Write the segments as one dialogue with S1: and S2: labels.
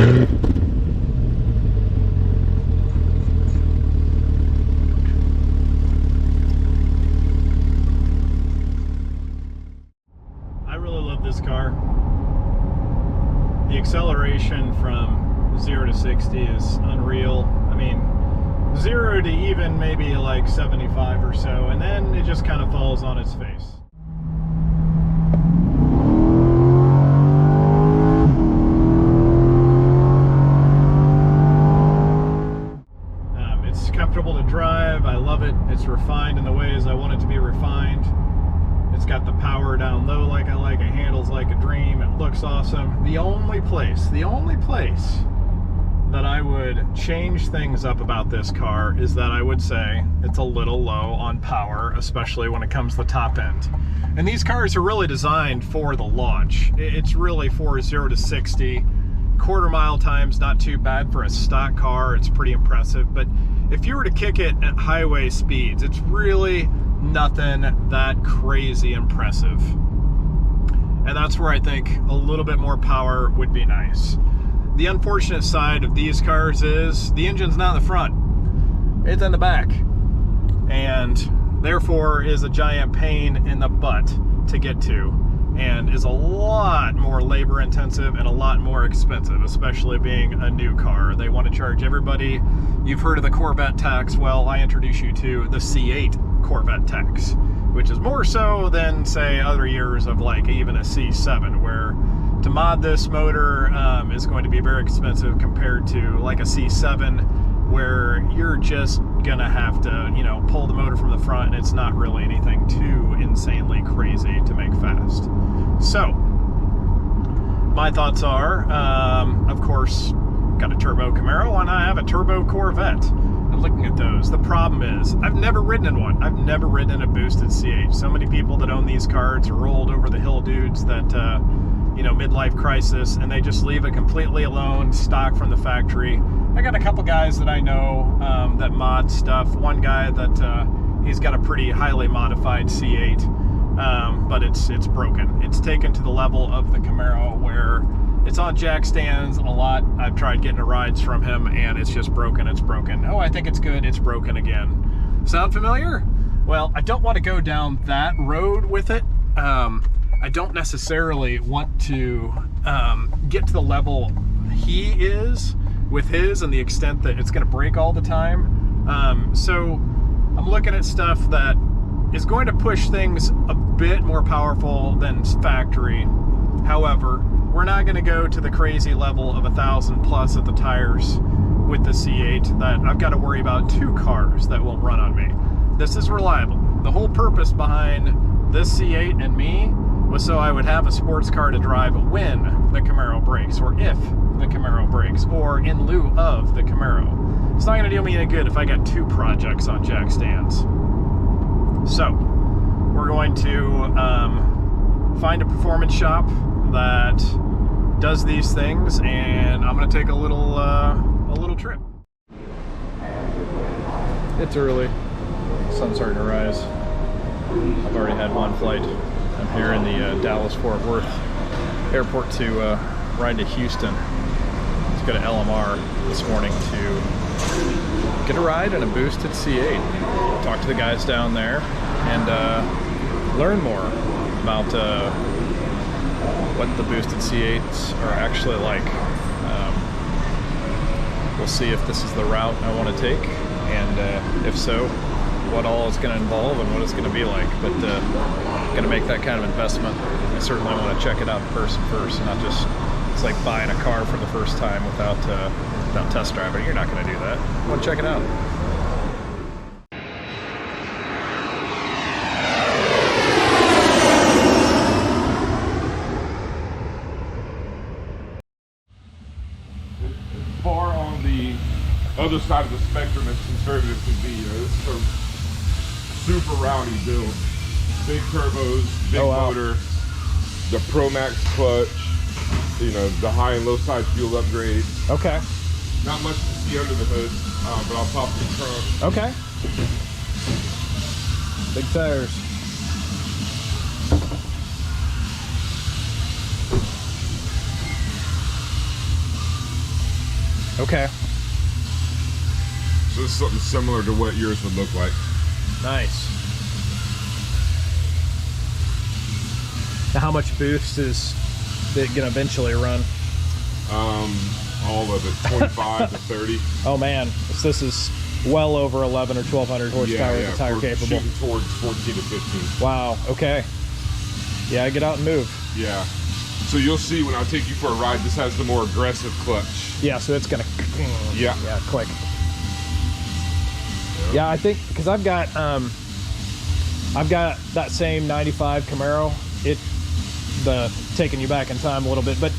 S1: I really love this car. The acceleration from 0 to 60 is unreal. I mean, 0 to even maybe like 75 or so, and then it just kind of falls on its face. It's comfortable to drive. I love it. It's refined in the ways I want it to be refined. It's got the power down low like I like. It handles like a dream. It looks awesome. The only place that I would change things up about this car is that I would say it's a little low on power, especially when it comes to the top end. And these cars are really designed for the launch. It's really for 0 to 60. Quarter mile time's not too bad for a stock car. It's pretty impressive. But if you were to kick it at highway speeds, it's really nothing that crazy impressive. And that's where I think a little bit more power would be nice. The unfortunate side of these cars is the engine's not in the front, it's in the back, and therefore is a giant pain in the butt to get to, and is a lot more labor intensive and a lot more expensive, especially being a new car. They want to charge everybody. You've heard of the Corvette tax. Well, I introduce you to the C8 Corvette tax, which is more so than, say, other years of like even a C7, where to mod this motor is going to be very expensive compared to like a C7, where you're just gonna have to, you know, pull the motor from the front, and it's not really anything too insanely crazy to make fast. So my thoughts are, of course, got a turbo Camaro, and I have a turbo Corvette. And looking at those, the problem is I've never ridden in one. I've never ridden in a boosted C8. So many people that own these cars are rolled over the hill dudes that you know, midlife crisis, and they just leave it completely alone, stock from the factory. I got a couple guys that I know that mod stuff. One guy that he's got a pretty highly modified C8, but it's broken. It's taken to the level of the Camaro where it's on jack stands a lot. I've tried getting the rides from him, and it's just broken. It's broken. Oh, I think it's good. It's broken again. Sound familiar? Well, I don't want to go down that road with it. I don't necessarily want to get to the level he is with his, and the extent that it's going to break all the time. So I'm looking at stuff that is going to push things a bit more powerful than factory. However, we're not going to go to the crazy level of 1,000 plus at the tires with the C8 that I've got to worry about two cars that won't run on me. This is reliable. The whole purpose behind this C8 and me was so I would have a sports car to drive when the Camaro breaks, or if the Camaro breaks, or in lieu of the Camaro. It's not going to do me any good if I got two projects on jack stands. So we're going to find a performance shop that does these things, and I'm going to take a little trip. It's early. Sun's starting to rise. I've already had one flight. I'm here in the Dallas-Fort Worth airport to ride to Houston. Let's go to LMR this morning to get a ride in a boosted C8. Talk to the guys down there and learn more about what the boosted C8s are actually like. We'll see if this is the route I want to take, and if so, what all it's going to involve and what it's going to be like. But going to make that kind of investment, I certainly want to check it out in person first, and not just, it's like buying a car for the first time without test driving. You're not going to do that. I want to check it out.
S2: Far on the other side of the spectrum as conservative can be. This is a super rowdy build. Big turbos, big motor, the Pro Max clutch, you know, the high and low side fuel upgrade.
S1: Okay.
S2: Not much to see under the hood, but I'll pop the trunk.
S1: Okay. Big tires. Okay.
S2: So it's something similar to what yours would look like.
S1: Nice. Now, how much boost is it gonna eventually run?
S2: All of it, 25 to 30.
S1: Oh man, so this is well over 11 or 1200 horsepower with the tire capable.
S2: Shooting towards 14 to 15.
S1: Wow. Okay. Yeah, get out and move.
S2: Yeah. So you'll see when I take you for a ride, this has the more aggressive clutch.
S1: Yeah. So it's gonna.
S2: Yeah.
S1: Yeah. Click. Yeah, I think because I've got that same 95 Camaro. Taking you back in time a little bit, but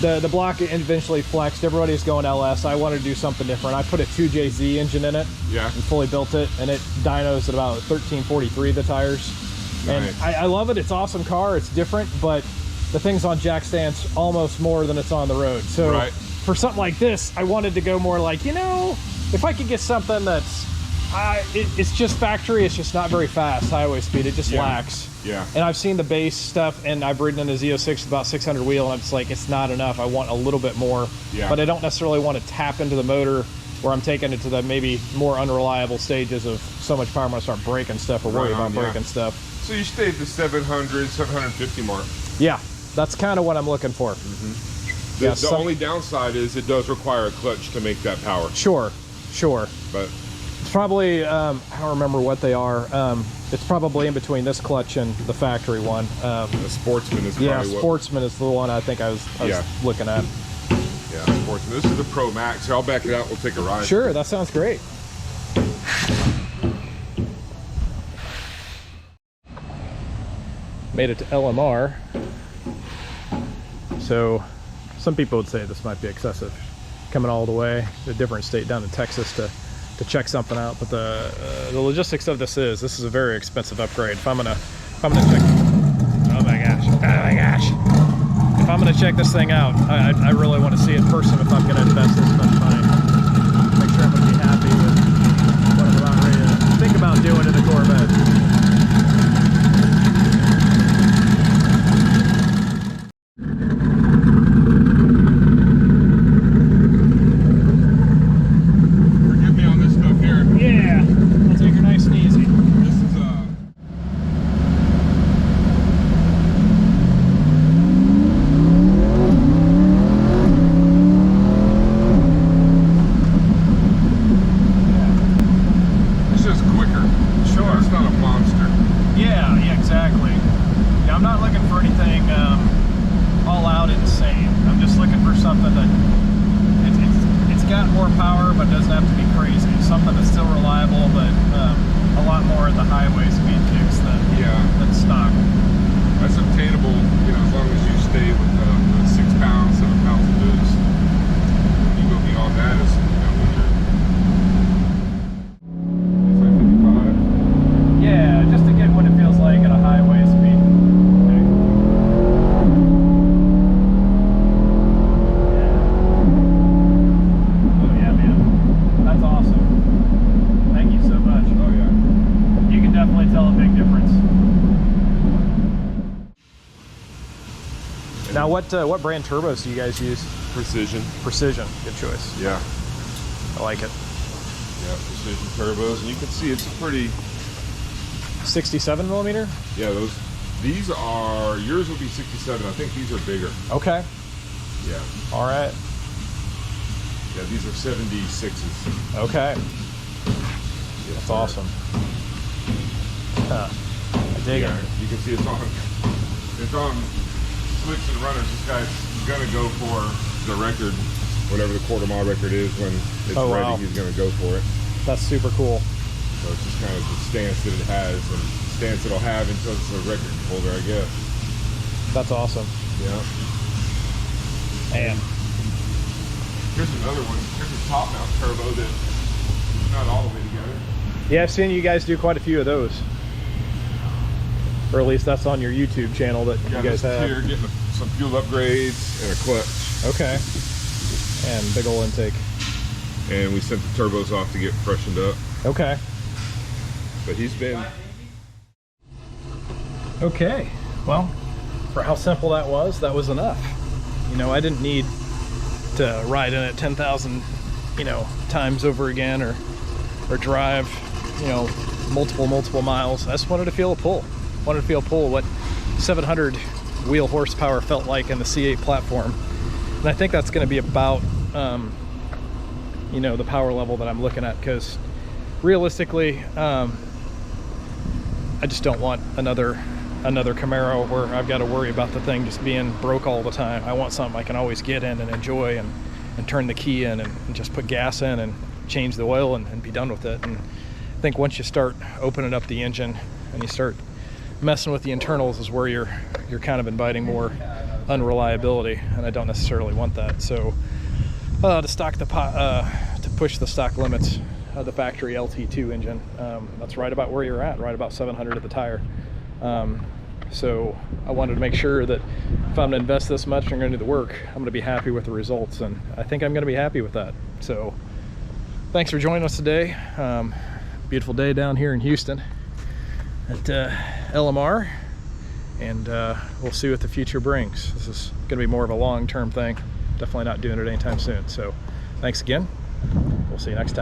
S1: the block eventually flexed. Everybody's going LS. I wanted to do something different. I put a 2JZ engine in it. Yeah. And fully built it, and it dynos at about 1343 the tires. Nice. And I love it. It's an awesome car. It's different, but the thing's on jack stands almost more than it's on the road. So for something like this, I wanted to go more like, you know, if I could get something that's it's just factory, it's just not very fast highway speed, it just lacks. Yeah. And I've seen the base stuff, and I've ridden in a Z06 about 600 wheel, and I'm just like, it's not enough. I want a little bit more. Yeah. But I don't necessarily want to tap into the motor where I'm taking it to the maybe more unreliable stages of so much power I'm gonna start breaking stuff or worry about breaking stuff. So you stay at the 700, 750 mark. Yeah, that's kind of what I'm looking for. Mm-hmm. The only downside is it does require a clutch to make that power. Sure, sure. But it's probably, I don't remember what they are. It's probably in between this clutch and the factory one. The Sportsman is probably Sportsman is the one I think I was looking at. Yeah, Sportsman. This is the Pro Max. Here, I'll back it out. We'll take a ride. Sure, that sounds great. Made it to LMR. So some people would say this might be excessive, coming all the way to a different state down to Texas to check something out. But the logistics of this is a very expensive upgrade. If I'm gonna check, oh my gosh, if I'm gonna check this thing out, I really want to see it in person if I'm gonna invest this much money. Make sure I'm gonna be happy with what I'm about ready to think about doing to the Corvette. Now, what brand turbos do you guys use? Precision. Precision, good choice. Yeah, I like it. Yeah, Precision turbos, and you can see it's a pretty 67 millimeter. Yeah, these are yours will be 67. I think these are bigger. Okay. Yeah. All right. Yeah, these are 76s. Okay. Yes, that's awesome. I dig it. You can see it's on slicks and runners. This guy's gonna go for the record, whatever the quarter mile record is. When it's ready, he's gonna go for it. That's super cool. So it's just kind of the stance that it has, and the stance it'll have until it's a record holder, I guess. That's awesome. Yeah. And here's another one. Here's a top mount turbo that's not all the way together. Yeah, I've seen you guys do quite a few of those. Or at least that's on your YouTube channel that you guys have. Here, getting some fuel upgrades and a clutch. Okay. And big old intake. And we sent the turbos off to get freshened up. Okay. But he's been... Okay. Well, for how simple that was enough. You know, I didn't need to ride in at 10,000 you know, times over again, or drive, you know, multiple miles. I just wanted to feel a pull. Wanted to feel a pull what 700 wheel horsepower felt like in the C8 platform. And I think that's going to be about, you know, the power level that I'm looking at, because realistically, I just don't want another Camaro where I've got to worry about the thing just being broke all the time. I want something I can always get in and enjoy, and turn the key in and just put gas in and change the oil and be done with it. And I think once you start opening up the engine and you start messing with the internals is where you're kind of inviting more unreliability, and I don't necessarily want that. So to push the stock limits of the factory LT2 engine, that's right about where you're at, right about 700 at the tire. So I wanted to make sure that if I'm going to invest this much and I'm going to do the work, I'm going to be happy with the results, and I think I'm going to be happy with that. So thanks for joining us today. Beautiful day down here in Houston at LMR, and we'll see what the future brings. This is going to be more of a long-term thing. Definitely not doing it anytime soon. So thanks again. We'll see you next time.